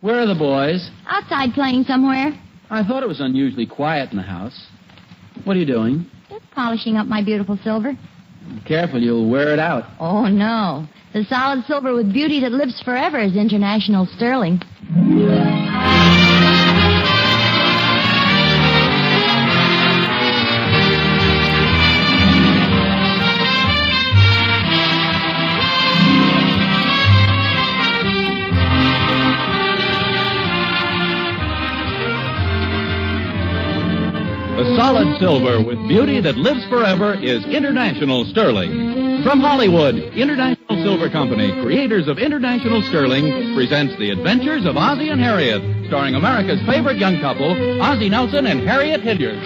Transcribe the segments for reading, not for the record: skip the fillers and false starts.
Where are the boys? Outside playing somewhere. I thought it was unusually quiet in the house. What are you doing? Just polishing up my beautiful silver. Careful, you'll wear it out. Oh, no. The solid silver with beauty that lives forever is international sterling. The solid silver with beauty that lives forever is International Sterling. From Hollywood, International Silver Company, creators of International Sterling, presents The Adventures of Ozzie and Harriet, starring America's favorite young couple, Ozzie Nelson and Harriet Hilliard.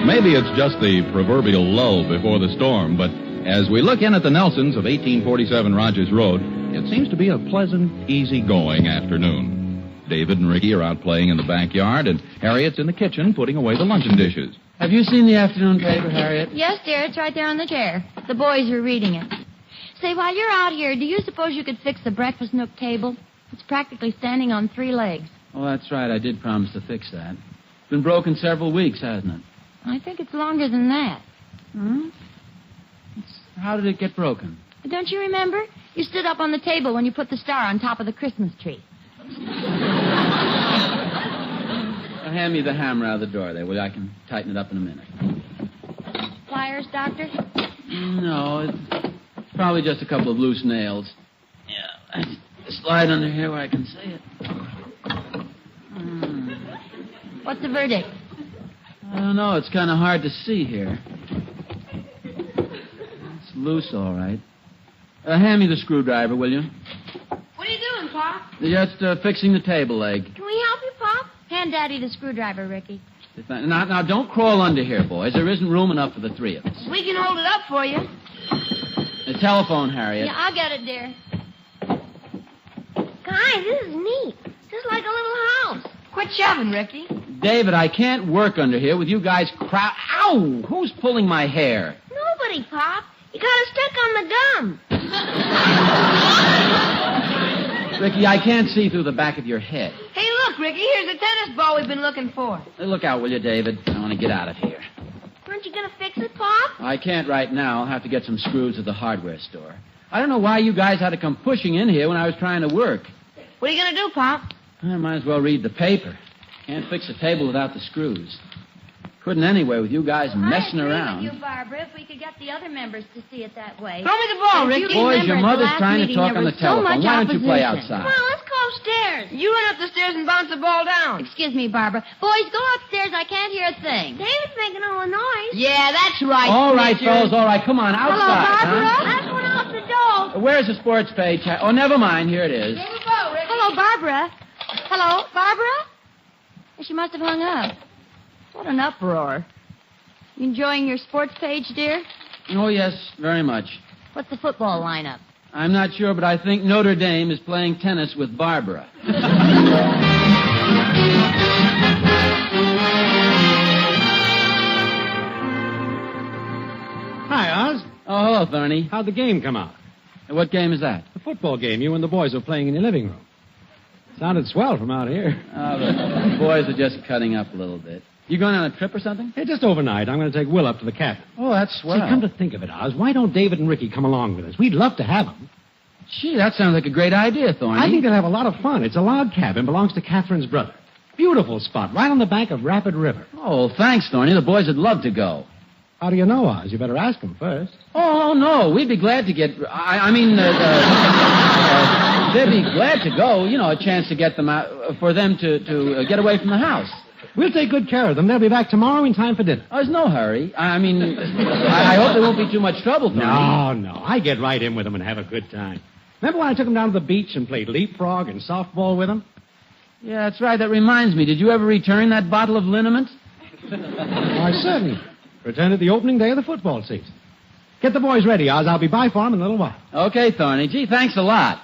Maybe it's just the proverbial lull before the storm, but as we look in at the Nelsons of 1847 Rogers Road, it seems to be a pleasant, easy-going afternoon. David and Ricky are out playing in the backyard, and Harriet's in the kitchen putting away the luncheon dishes. Have you seen the afternoon paper, Harriet? Yes, dear. It's right there on the chair. The boys are reading it. Say, while you're out here, do you suppose you could fix the breakfast nook table? It's practically standing on 3 legs. Oh, that's right. I did promise to fix that. It's been broken several weeks, hasn't it? I think it's longer than that. Hmm? How did it get broken? Don't you remember? You stood up on the table when you put the star on top of the Christmas tree. Hand me the hammer out of the door there, will you? I can tighten it up in a minute. Pliers, Doctor? No, it's probably just a couple of loose nails. Yeah, I slide under here where I can see it. What's the verdict? I don't know. It's kind of hard to see here. It's loose, all right. Hand me the screwdriver, will you? What are you doing, Pop? Just fixing the table leg. Can we help you, Pop? Hand Daddy the screwdriver, Ricky. Now, don't crawl under here, boys. There isn't room enough for the 3 of us. We can hold it up for you. The telephone, Harriet. Yeah, I'll get it, dear. Guys, this is neat. Just like a little house. Quit shoving, Ricky. David, I can't work under here with you guys Ow! Who's pulling my hair? Nobody, Pop. You got it stuck on the gum. Ricky, I can't see through the back of your head. Hey, look, Ricky, here's the tennis ball we've been looking for. Hey, look out, will you, David? I want to get out of here. Aren't you going to fix it, Pop? I can't right now. I'll have to get some screws at the hardware store. I don't know why you guys had to come pushing in here when I was trying to work. What are you going to do, Pop? I might as well read the paper. Can't fix a table without the screws. Couldn't anyway with you guys messing around. I agree with you, Barbara, if we could get the other members to see it that way. Throw me the ball, Ricky. Boys, your mother's trying to talk on the telephone. Why don't you play outside? Come on, let's go upstairs. You run up the stairs and bounce the ball down. Excuse me, Barbara. Boys, go upstairs. I can't hear a thing. David's making all the noise. Yeah, that's right. All right, fellas, all right. Come on, outside. Hello, Barbara. Huh? That's one off the door. Where's the sports page? Oh, never mind. Here it is. Here we go, Ricky. Hello, Barbara. Hello, Barbara? She must have hung up. What an uproar. You enjoying your sports page, dear? Oh, yes, very much. What's the football lineup? I'm not sure, but I think Notre Dame is playing tennis with Barbara. Hi, Oz. Oh, hello, Thorny. How'd the game come out? What game is that? The football game you and the boys were playing in your living room. Sounded swell from out here. Oh, the boys are just cutting up a little bit. You going on a trip or something? Hey, just overnight. I'm going to take Will up to the cabin. Oh, that's swell. Say, come to think of it, Oz, why don't David and Ricky come along with us? We'd love to have them. Gee, that sounds like a great idea, Thorny. I think they'll have a lot of fun. It's a log cabin, belongs to Catherine's brother. Beautiful spot, right on the bank of Rapid River. Oh, thanks, Thorny. The boys would love to go. How do you know, Oz? You better ask them first. Oh, no. We'd be glad to get... they'd be glad to go. You know, a chance to get them out... for them to get away from the house. We'll take good care of them. They'll be back tomorrow in time for dinner. Oh, there's no hurry. I hope there won't be too much trouble, Tony. No. I get right in with them and have a good time. Remember when I took them down to the beach and played leapfrog and softball with them? Yeah, that's right. That reminds me. Did you ever return that bottle of liniment? Why, certainly. Returned it the opening day of the football season. Get the boys ready, Oz. I'll be by for them in a little while. Okay, Thorny. Gee, thanks a lot.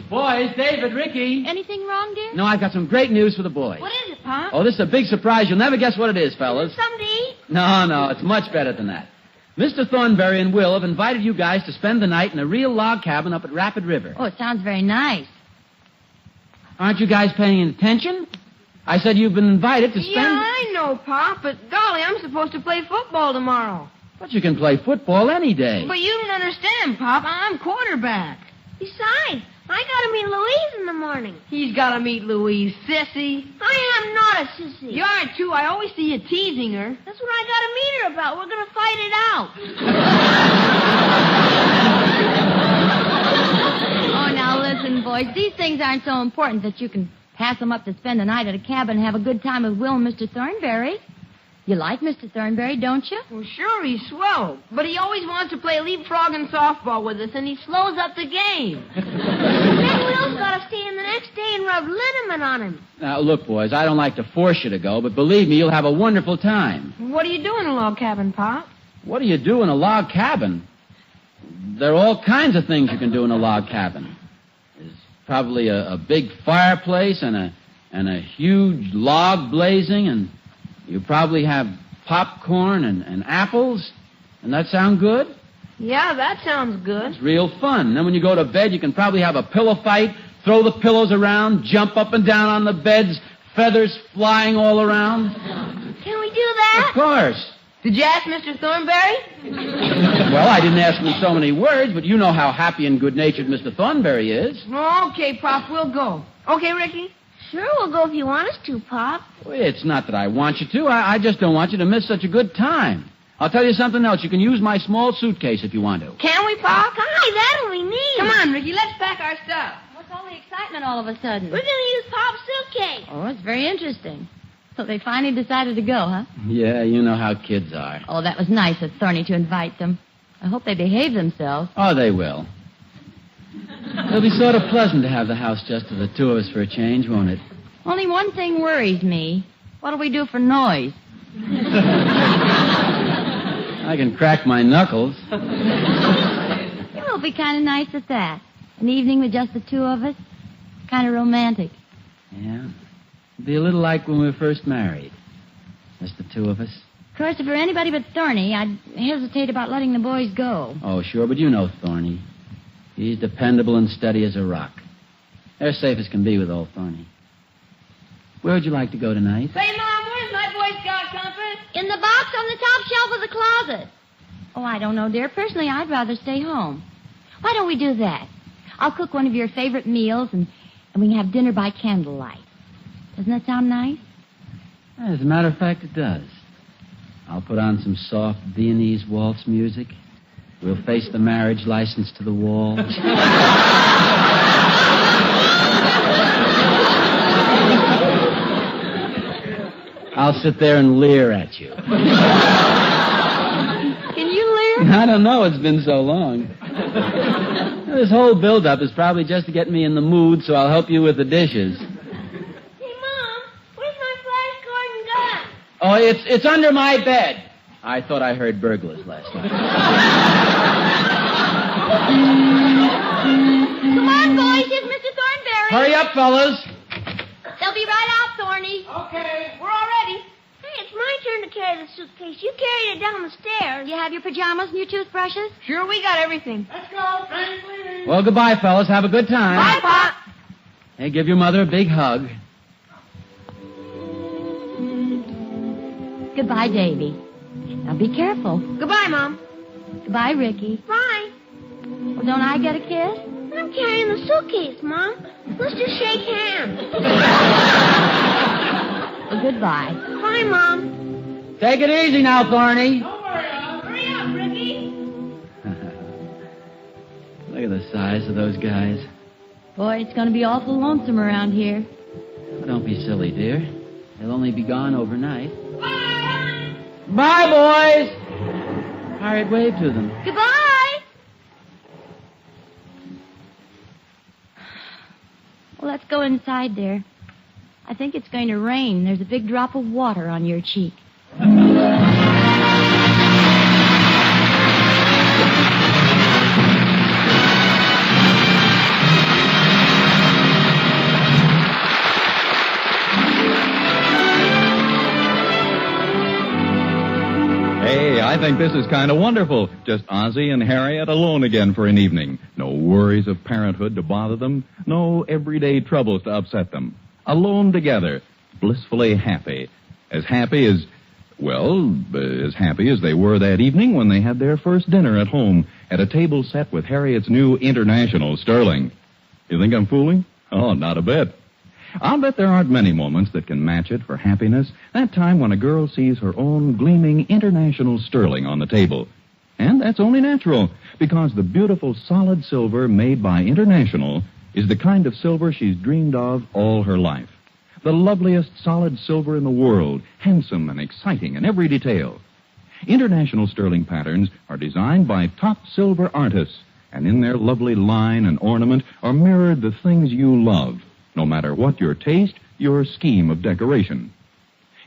Boys, David, Ricky. Anything wrong, dear? No, I've got some great news for the boys. What is it, Pop? Oh, this is a big surprise. You'll never guess what it is, fellas. Something to eat? No, it's much better than that. Mr. Thornberry and Will have invited you guys to spend the night in a real log cabin up at Rapid River. Oh, it sounds very nice. Aren't you guys paying attention? I said you've been invited to spend... Yeah, I know, Pop, but golly, I'm supposed to play football tomorrow. But you can play football any day. But you don't understand, Pop. I'm quarterback. Besides, I gotta meet Louise in the morning. He's gotta meet Louise, sissy. I am not a sissy. You are, too. I always see you teasing her. That's what I gotta meet her about. We're gonna fight it out. Oh, now listen, boys. These things aren't so important that you can pass them up to spend the night at a cabin and have a good time with Will and Mr. Thornberry. You like Mr. Thornberry, don't you? Well, sure, he's swell. But he always wants to play leapfrog and softball with us, and he slows up the game. Then Will's got to stay in the next day and rub liniment on him. Now, look, boys, I don't like to force you to go, but believe me, you'll have a wonderful time. What do you do in a log cabin, Pop? What do you do in a log cabin? There are all kinds of things you can do in a log cabin. There's probably a big fireplace and a huge log blazing, and you probably have popcorn and apples. Doesn't that sound good? Yeah, that sounds good. It's real fun. Then when you go to bed, you can probably have a pillow fight, throw the pillows around, jump up and down on the beds, feathers flying all around. Can we do that? Of course. Did you ask Mr. Thornberry? Well, I didn't ask him in so many words, but you know how happy and good-natured Mr. Thornberry is. Okay, Pop, we'll go. Okay, Ricky? Sure, we'll go if you want us to, Pop. Well, it's not that I want you to. I just don't want you to miss such a good time. I'll tell you something else. You can use my small suitcase if you want to. Can we, Pop? Hi, that'll be neat. Come on, Ricky, let's pack our stuff. What's all the excitement all of a sudden? We're going to use Pop's suitcase. Oh, it's very interesting. So they finally decided to go, huh? Yeah, you know how kids are. Oh, that was nice of Thorny to invite them. I hope they behave themselves. Oh, they will. It'll be sort of pleasant to have the house just for the two of us for a change, won't it? Only one thing worries me. What'll we do for noise? I can crack my knuckles. It'll be kind of nice at that. An evening with just the two of us. Kind of romantic. Yeah. It'll be a little like when we were first married. Just the two of us. Of course, if it were anybody but Thorny, I'd hesitate about letting the boys go. Oh, sure, but you know Thorny. He's dependable and steady as a rock. They're safe as can be with old Thorny. Where would you like to go tonight? Say, Mom, where's my Boy Scout compass? In the box on the top shelf of the closet. Oh, I don't know, dear. Personally, I'd rather stay home. Why don't we do that? I'll cook one of your favorite meals, and we can have dinner by candlelight. Doesn't that sound nice? As a matter of fact, it does. I'll put on some soft Viennese waltz music. We'll face the marriage license to the wall. I'll sit there and leer at you. Can you leer? I don't know. It's been so long. This whole build-up is probably just to get me in the mood, so I'll help you with the dishes. Hey, Mom, where's my flashcard and gun? Oh, it's under my bed. I thought I heard burglars last night. Come on, boys. Here's Mr. Thornberry. Hurry up, fellas. They'll be right out, Thorny. Okay, we're all ready. Hey, it's my turn to carry the suitcase. You carried it down the stairs. You have your pajamas and your toothbrushes? Sure, we got everything. Let's go. Train's leaving. Well, goodbye, fellas. Have a good time. Bye, Pop. Hey, give your mother a big hug. Goodbye, Davy. Now be careful. Goodbye, Mom. Goodbye, Ricky. Bye. Well, don't I get a kiss? I'm carrying the suitcase, Mom. Let's just shake hands. Well, goodbye. Bye, Mom. Take it easy now, Thorny. Don't worry, Al. Hurry up, Ricky. Look at the size of those guys. Boy, it's going to be awful lonesome around here. Oh, don't be silly, dear. They'll only be gone overnight. Bye. Bye, boys. Harriet, wave to them. Goodbye. Well, let's go inside, dear. I think it's going to rain. There's a big drop of water on your cheek. Hey, I think this is kind of wonderful. Just Ozzie and Harriet alone again for an evening. No worries of parenthood to bother them. No everyday troubles to upset them. Alone together. Blissfully happy. As happy as they were that evening when they had their first dinner at home at a table set with Harriet's new International Sterling. You think I'm fooling? Oh, not a bit. I'll bet there aren't many moments that can match it for happiness. That time when a girl sees her own gleaming International Sterling on the table. And that's only natural, because the beautiful solid silver made by International is the kind of silver she's dreamed of all her life. The loveliest solid silver in the world, handsome and exciting in every detail. International Sterling patterns are designed by top silver artists, and in their lovely line and ornament are mirrored the things you love, no matter what your taste, your scheme of decoration.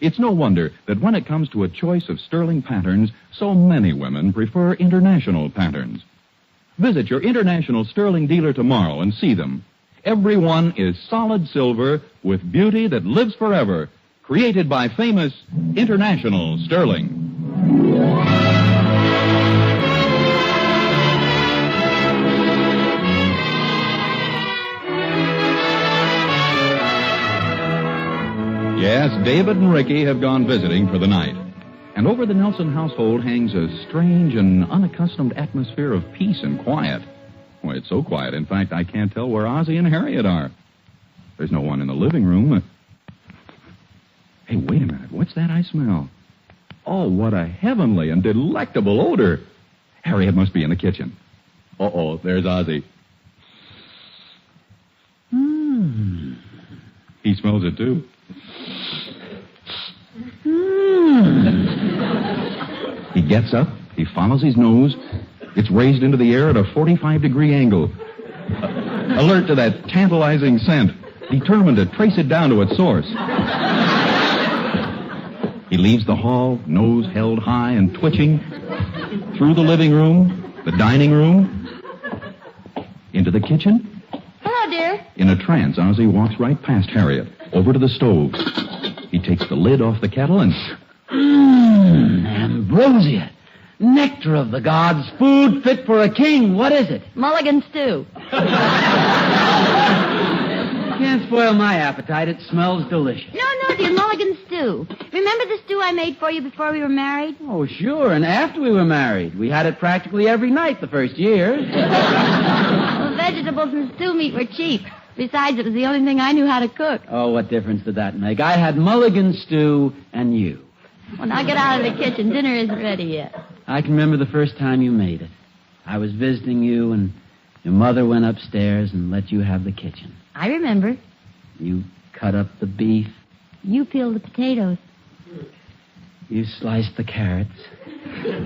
It's no wonder that when it comes to a choice of sterling patterns, so many women prefer International patterns. Visit your International Sterling dealer tomorrow and see them. Every one is solid silver with beauty that lives forever, created by famous International Sterling. Yes, David and Ricky have gone visiting for the night. And over the Nelson household hangs a strange and unaccustomed atmosphere of peace and quiet. Well, it's so quiet, in fact, I can't tell where Ozzie and Harriet are. There's no one in the living room. Hey, wait a minute. What's that I smell? Oh, what a heavenly and delectable odor. Harriet must be in the kitchen. Uh-oh, there's Ozzie. He smells it, too. He gets up, he follows his nose. It's raised into the air at a 45-degree angle. Alert to that tantalizing scent, determined to trace it down to its source. He leaves the hall, nose held high and twitching, through the living room, the dining room, into the kitchen. Hello, dear. In a trance, Ozzie walks right past Harriet, over to the stove. He takes the lid off the kettle and... Ambrosia. Nectar of the gods, food fit for a king. What is it? Mulligan stew. Can't spoil my appetite. It smells delicious. No, dear, Mulligan stew. Remember the stew I made for you before we were married? Oh, sure, and after we were married. We had it practically every night the first year. Well, vegetables and stew meat were cheap. Besides, it was the only thing I knew how to cook. Oh, what difference did that make? I had Mulligan stew and you. Well, now get out of the kitchen. Dinner isn't ready yet. I can remember the first time you made it. I was visiting you, and your mother went upstairs and let you have the kitchen. I remember. You cut up the beef. You peeled the potatoes. You sliced the carrots.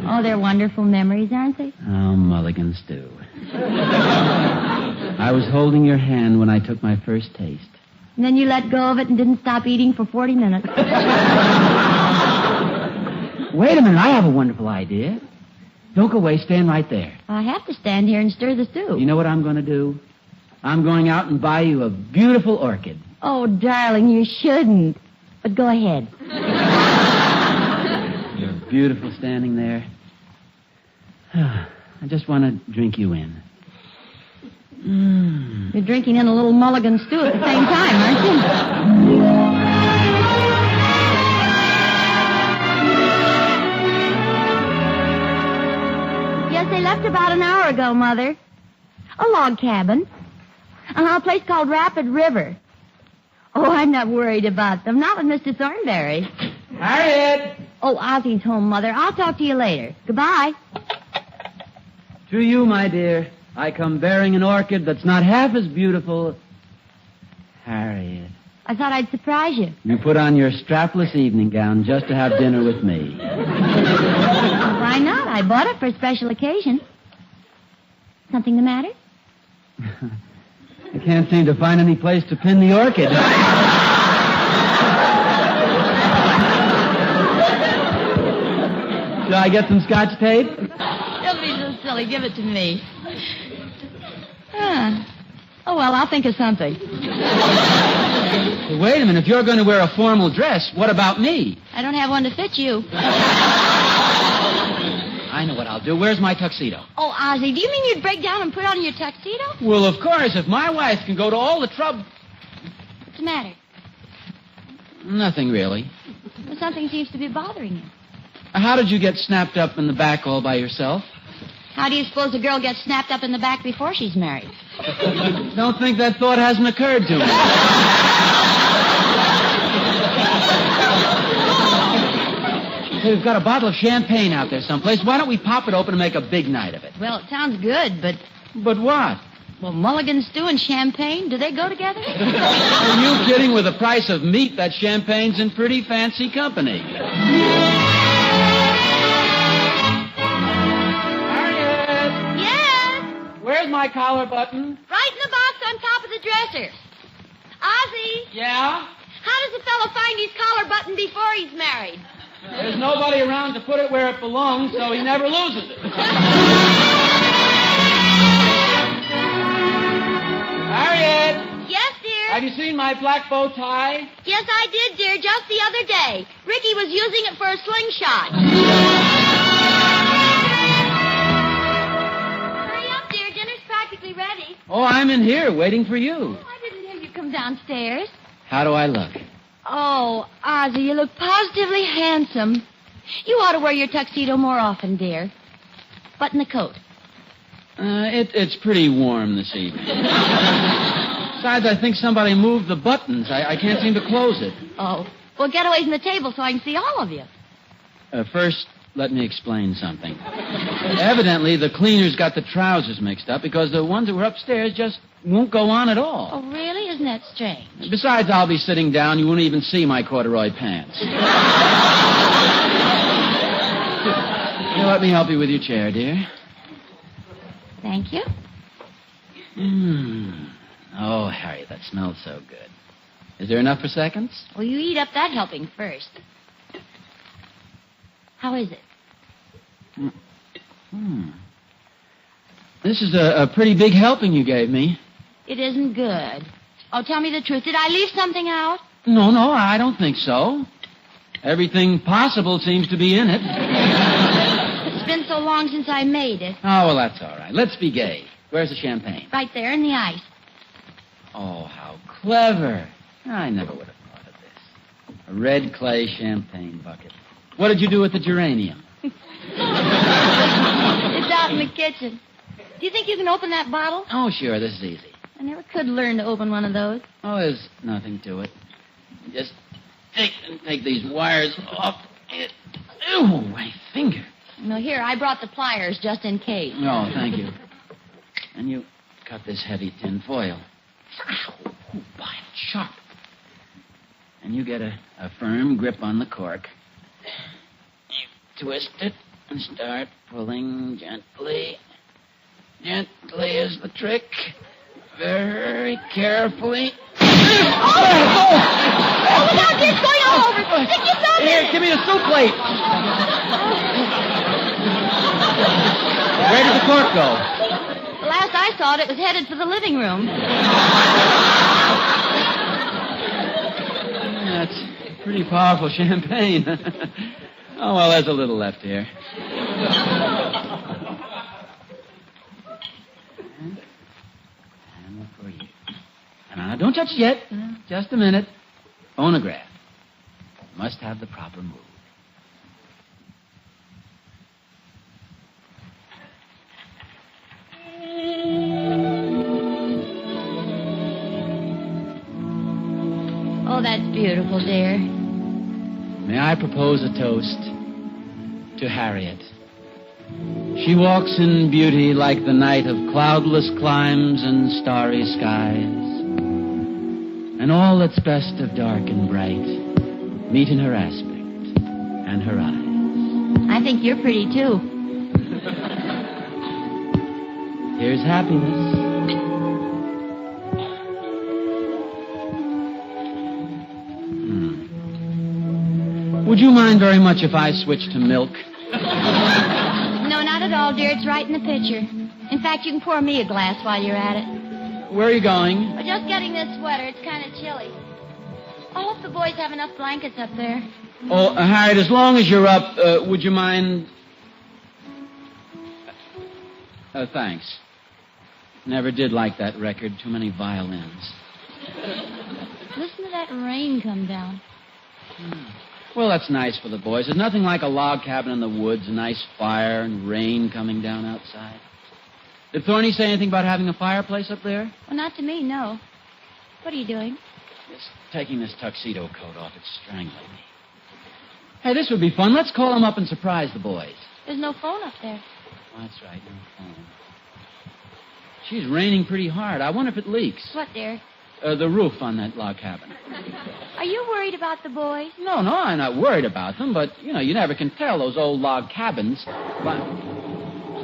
Oh, they're wonderful memories, aren't they? Oh, Mulligan stew. I was holding your hand when I took my first taste. And then you let go of it and didn't stop eating for 40 minutes. Wait a minute, I have a wonderful idea. Don't go away, stand right there. I have to stand here and stir the stew. You know what I'm going to do? I'm going out and buy you a beautiful orchid. Oh, darling, you shouldn't. But go ahead. You're beautiful standing there. I just want to drink you in. You're drinking in a little Mulligan stew at the same time, aren't you? Yes, they left about an hour ago, Mother. A log cabin. A place called Rapid River. Oh, I'm not worried about them. Not with Mr. Thornberry. Harriet! Oh, Ozzie's home, Mother. I'll talk to you later. Goodbye. To you, my dear, I come bearing an orchid that's not half as beautiful. Harriet. I thought I'd surprise you. You put on your strapless evening gown just to have dinner with me. Why not? I bought it for a special occasion. Something the matter? I can't seem to find any place to pin the orchid. Do I get some Scotch tape? Don't be so silly. Give it to me. Oh, well, I'll think of something. Hey, wait a minute. If you're going to wear a formal dress, what about me? I don't have one to fit you. I know what I'll do. Where's my tuxedo? Oh, Ozzie, do you mean you'd break down and put on your tuxedo? Well, of course. If my wife can go to all the trouble... What's the matter? Nothing, really. Well, something seems to be bothering you. How did you get snapped up in the back all by yourself? How do you suppose a girl gets snapped up in the back before she's married? Don't think that thought hasn't occurred to me. Hey, we've got a bottle of champagne out there someplace. Why don't we pop it open and make a big night of it? Well, it sounds good, but... But what? Well, mulligan stew and champagne, do they go together? Are you kidding? With the price of meat, that champagne's in pretty fancy company. Harriet! Yes? Where's my collar button? Right in the box on top of the dresser. Ozzie, Yeah? how does a fellow find his collar button before he's married? There's nobody around to put it where it belongs, so he never loses it. Harriet! Yes, dear? Have you seen my black bow tie? Yes, I did, dear, just the other day. Ricky was using it for a slingshot. Hurry up, dear. Dinner's practically ready. Oh, I'm in here waiting for you. I didn't hear you come downstairs. How do I look? Oh, Ozzie, you look positively handsome. You ought to wear your tuxedo more often, dear. Button the coat. It's pretty warm this evening. Besides, I think somebody moved the buttons. I can't seem to close it. Oh. Well, get away from the table so I can see all of you. First, let me explain something. Evidently, the cleaners got the trousers mixed up because the ones that were upstairs just won't go on at all. Oh, really? Isn't that strange? Besides, I'll be sitting down. You won't even see my corduroy pants. Here, let me help you with your chair, dear. Thank you. Oh, Harriet, that smells so good. Is there enough for seconds? Well, you eat up that helping first. How is it? This is a pretty big helping you gave me. It isn't good. Oh, tell me the truth. Did I leave something out? No, I don't think so. Everything possible seems to be in it. It's been so long since I made it. Oh, well, that's all right. Let's be gay. Where's the champagne? Right there in the ice. Oh, how clever. I never would have thought of this. A red clay champagne bucket. What did you do with the geranium? It's out in the kitchen. Do you think you can open that bottle? Oh, sure, this is easy. I never could learn to open one of those. Oh, there's nothing to it. Just take these wires off. Ew, my finger. No, here, I brought the pliers just in case. Oh, thank you. And you cut this heavy tin foil. Ow, boy, it's sharp. And you get a firm grip on the cork. You twist it and start pulling gently. Gently is the trick. Very carefully. Oh, look out, it's going all over. Stick your thumb in Here, it. give me a soup plate. Where did the cork go? The last I saw it was headed for the living room. That's pretty powerful champagne. Oh, well, there's a little left here. And for you. Now, don't touch it yet. Just a minute. Phonograph. Must have the proper mood. Oh, that's beautiful, dear. May I propose a toast to Harriet? She walks in beauty like the night of cloudless climes and starry skies. And all that's best of dark and bright meet in her aspect and her eyes. I think you're pretty, too. Here's happiness. Would you mind very much if I switched to milk? No, not at all, dear. It's right in the pitcher. In fact, you can pour me a glass while you're at it. Where are you going? We're just getting this sweater. It's kind of chilly. I hope the boys have enough blankets up there. Oh, Harriet, as long as you're up, would you mind... thanks. Never did like that record. Too many violins. Listen to that rain come down. Well, that's nice for the boys. There's nothing like a log cabin in the woods, a nice fire and rain coming down outside. Did Thorny say anything about having a fireplace up there? Well, not to me, no. What are you doing? Just taking this tuxedo coat off. It's strangling me. Hey, this would be fun. Let's call them up and surprise the boys. There's no phone up there. Oh, that's right, no phone. She's raining pretty hard. I wonder if it leaks. What, dear? The roof on that log cabin. Are you worried about the boys? No, I'm not worried about them, but, you never can tell those old log cabins. But...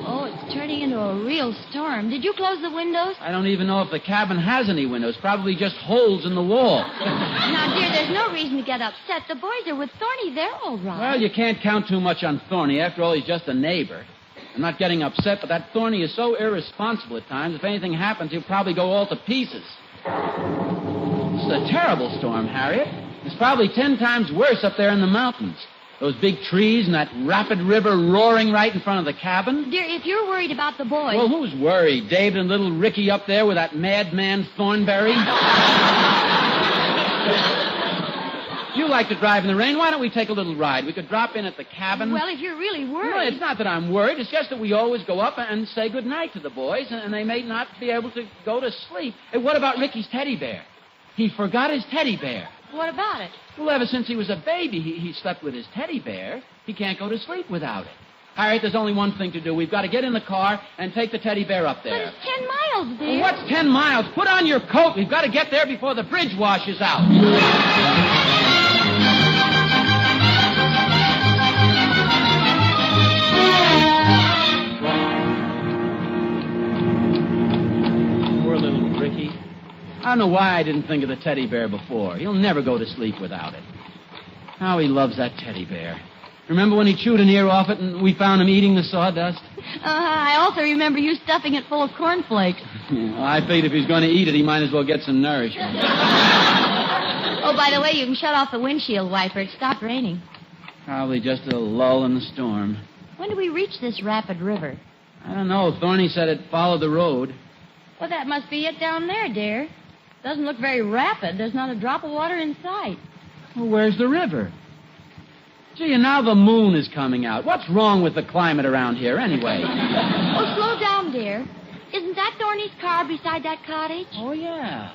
Oh, it's turning into a real storm. Did you close the windows? I don't even know if the cabin has any windows. Probably just holes in the wall. Now, dear, there's no reason to get upset. The boys are with Thorny. They're all right. Well, you can't count too much on Thorny. After all, he's just a neighbor. I'm not getting upset, but that Thorny is so irresponsible at times. If anything happens, he'll probably go all to pieces. This is a terrible storm, Harriet. It's probably 10 times worse up there in the mountains. Those big trees and that rapid river roaring right in front of the cabin. Dear, if you're worried about the boys... Well, who's worried? David and little Ricky up there with that madman Thornberry? You like to drive in the rain. Why don't we take a little ride? We could drop in at the cabin. Well, if you're really worried... No, it's not that I'm worried. It's just that we always go up and say goodnight to the boys, and they may not be able to go to sleep. Hey, what about Ricky's teddy bear? He forgot his teddy bear. What about it? Well, ever since he was a baby, he slept with his teddy bear. He can't go to sleep without it. Harriet, there's only one thing to do. We've got to get in the car and take the teddy bear up there. But it's 10 miles, dear. Well, what's 10 miles? Put on your coat. We've got to get there before the bridge washes out. Poor little Ricky. I don't know why I didn't think of the teddy bear before. He'll never go to sleep without it. How he loves that teddy bear. Remember when he chewed an ear off it and we found him eating the sawdust? I also remember you stuffing it full of cornflakes. Well, I figured if he's going to eat it, he might as well get some nourishment. Oh, by the way, you can shut off the windshield wiper. It stopped raining. Probably just a lull in the storm. When do we reach this rapid river? I don't know. Thorny said it followed the road. Well, that must be it down there, dear. Doesn't look very rapid. There's not a drop of water in sight. Well, where's the river? Gee, and now the moon is coming out. What's wrong with the climate around here, anyway? Oh, slow down, dear. Isn't that Thorny's car beside that cottage? Oh, yeah.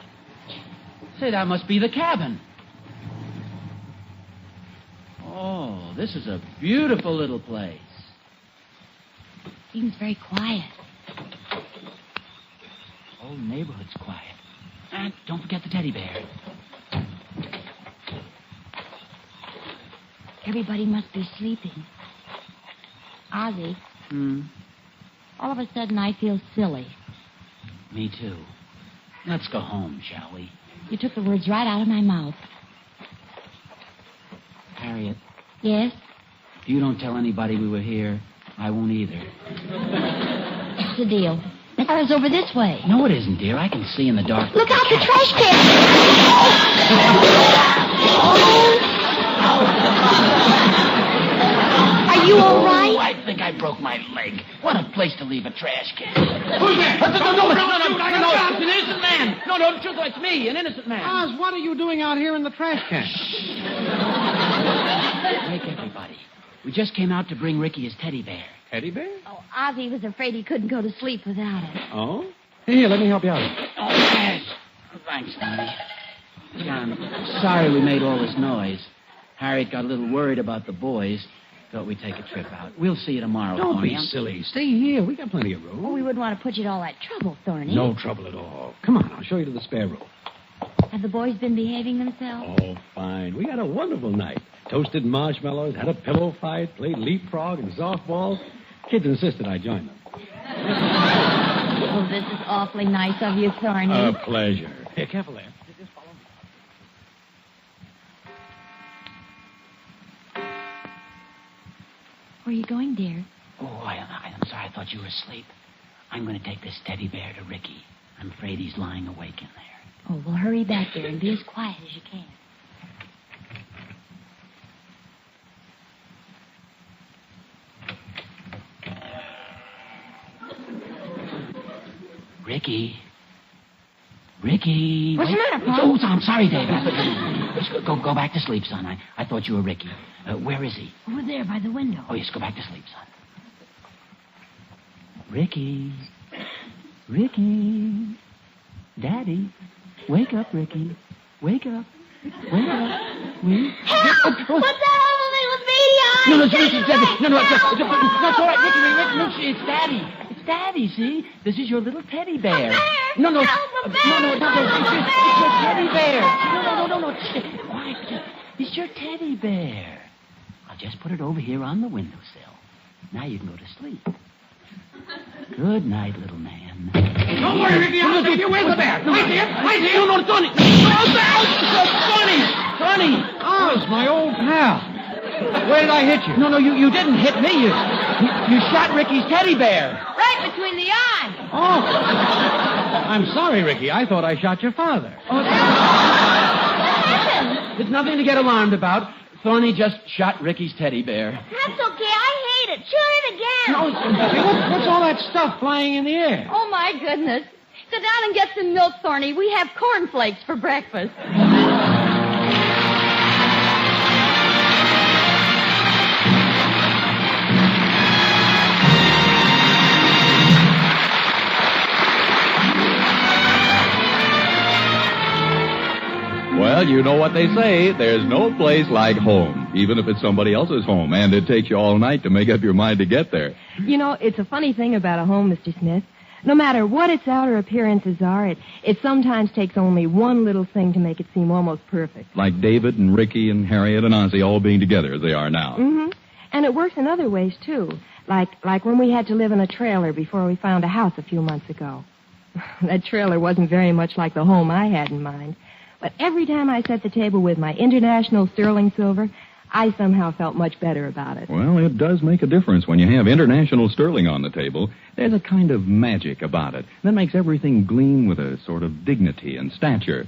Say, that must be the cabin. Oh, this is a beautiful little place. Seems very quiet. Whole neighborhood's quiet. And don't forget the teddy bear. Everybody must be sleeping. Ozzie. All of a sudden, I feel silly. Me too. Let's go home, shall we? You took the words right out of my mouth. Harriet, Yes? if you don't tell anybody we were here, I won't either. What's the deal? The car's over this way. No, it isn't, dear. I can see in the dark. Look out, the trash can! Are you all right? Oh, I think I broke my leg. What a place to leave a trash can. Who's there? No, it's an innocent man. No, the truth, it's me, an innocent man. Oz, what are you doing out here in the trash can? Wake everybody. We just came out to bring Ricky his teddy bear. Teddy bear? Oh, Ozzie was afraid he couldn't go to sleep without it. Oh? Here, let me help you out. Oh, yes. Thanks, Tony. I'm sorry we made all this noise. Harriet got a little worried about the boys. Thought we'd take a trip out. We'll see you tomorrow, Don't Thorny. be silly. Stay here. We got plenty of room. Oh, we wouldn't want to put you to all that trouble, Thorny. No trouble at all. Come on, I'll show you to the spare room. Have the boys been behaving themselves? Oh, fine. We had a wonderful night. Toasted marshmallows, had a pillow fight, played leapfrog and softball. Kids insisted I join them. Oh, this is awfully nice of you, Thorny. A pleasure. Here, careful there. Just follow me. Where are you going, dear? Oh, I'm sorry. I thought you were asleep. I'm going to take this teddy bear to Ricky. I'm afraid he's lying awake in there. Oh, well, hurry back there and be as quiet as you can. Ricky. Ricky. What's the matter, Pop? Oh, I'm sorry, Dave. Just go back to sleep, son. I thought you were Ricky. Where is he? Over there by the window. Oh, yes, go back to sleep, son. Ricky. Ricky. Daddy. Wake up, Ricky. Wake up. Wake up. Help! What's that old little baby on? No, it's Daddy. No, it's all right. Ricky, no, it's Daddy. It's Daddy, see? This is your little teddy bear. No, it's your teddy bear. No. Quiet. It's your teddy bear. I'll just put it over here on the windowsill. Now you can go to sleep. Good night, little man. Don't worry, Ricky. I'll take you. Where's the bear? Right here. No, Tony. Tony. Oh, it's my old pal. Where did I hit you? No, you didn't hit me. You shot Ricky's teddy bear. Right between the eyes. Oh. I'm sorry, Ricky. I thought I shot your father. There's nothing to get alarmed about. Thorny just shot Ricky's teddy bear. That's okay. I hate it. Shoot it again. No, what's all that stuff flying in the air? Oh, my goodness. Sit down and get some milk, Thorny. We have cornflakes for breakfast. Well, you know what they say. There's no place like home, even if it's somebody else's home, and it takes you all night to make up your mind to get there. You know, it's a funny thing about a home, Mr. Smith. No matter what its outer appearances are, it sometimes takes only one little thing to make it seem almost perfect. Like David and Ricky and Harriet and Ozzie all being together as they are now. Mm-hmm. And it works in other ways, too. Like when we had to live in a trailer before we found a house a few months ago. That trailer wasn't very much like the home I had in mind. But every time I set the table with my international sterling silver, I somehow felt much better about it. Well, it does make a difference when you have international sterling on the table. There's a kind of magic about it that makes everything gleam with a sort of dignity and stature.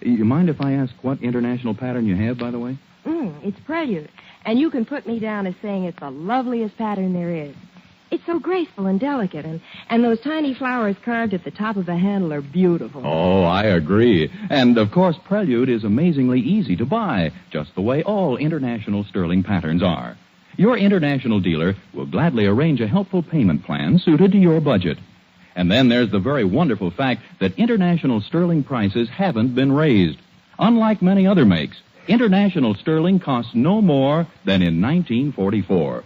You mind if I ask what international pattern you have, by the way? It's Prelude. And you can put me down as saying it's the loveliest pattern there is. It's so graceful and delicate, and those tiny flowers carved at the top of the handle are beautiful. Oh, I agree. And, of course, Prelude is amazingly easy to buy, just the way all international sterling patterns are. Your international dealer will gladly arrange a helpful payment plan suited to your budget. And then there's the very wonderful fact that international sterling prices haven't been raised. Unlike many other makes, international sterling costs no more than in 1944.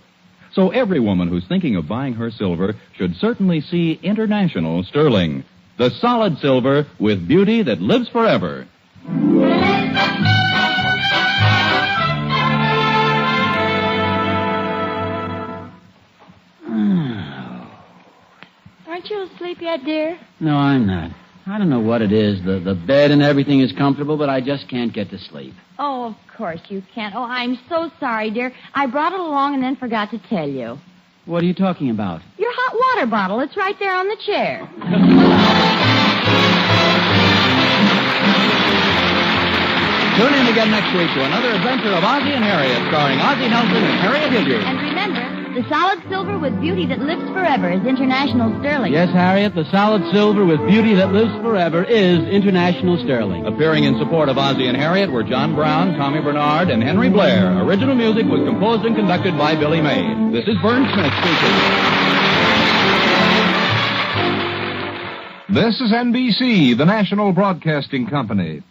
So every woman who's thinking of buying her silver should certainly see international sterling, the solid silver with beauty that lives forever. Aren't you asleep yet, dear? No, I'm not. I don't know what it is. The bed and everything is comfortable, but I just can't get to sleep. Oh, of course you can't. Oh, I'm so sorry, dear. I brought it along and then forgot to tell you. What are you talking about? Your hot water bottle. It's right there on the chair. Tune in again next week to another adventure of Ozzie and Harriet, starring Ozzie Nelson and Harriet Hilliard. And remember, the solid silver with beauty that lives forever is international sterling. Yes, Harriet, the solid silver with beauty that lives forever is international sterling. Appearing in support of Ozzie and Harriet were John Brown, Tommy Bernard, and Henry Blair. Original music was composed and conducted by Billy May. This is Vern Smith speaking. This is NBC, the national broadcasting company.